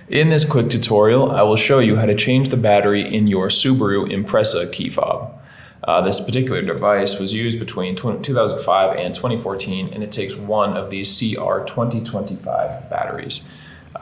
In this quick tutorial, I will show you how to change the battery in your Subaru Impreza key fob. This particular device was used between 2005 and 2014, and it takes one of these CR2025 batteries.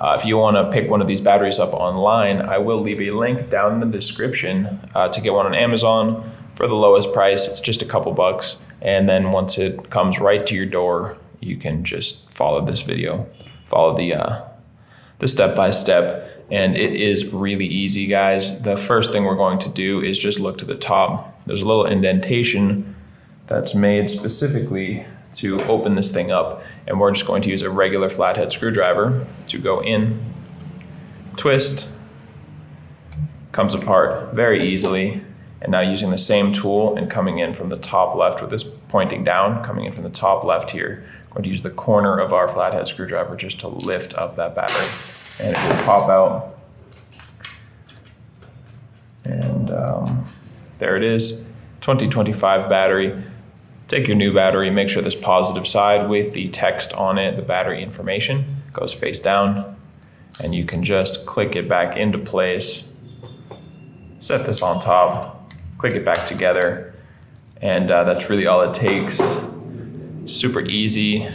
If you want to pick one of these batteries up online, I will leave a link down in the description to get one on Amazon for the lowest price. It's just a couple bucks, and then once it comes right to your door, you can just follow this video, follow the step-by-step, and it is really easy, guys. The first thing we're going to do is just look to the top. There's a little indentation that's made specifically to open this thing up, and we're just going to use a regular flathead screwdriver to go in, twist, comes apart very easily, and now using the same tool and coming in from the top left with this pointing down, coming in from the top left here, we're going to use the corner of our flathead screwdriver just to lift up that battery, and it will pop out. And there it is, 2025 battery. Take your new battery, make sure this positive side with the text on it, the battery information, goes face down, and you can just click it back into place, set this on top, click it back together, and that's really all it takes. Super easy.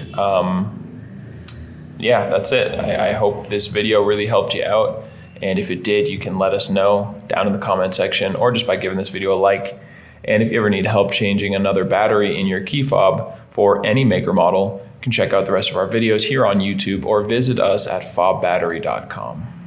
Yeah, that's it. I hope this video really helped you out, and if it did, you can let us know down in the comment section or just by giving this video a like. And if you ever need help changing another battery in your key fob for any maker model, you can check out the rest of our videos here on YouTube or visit us at fobbattery.com.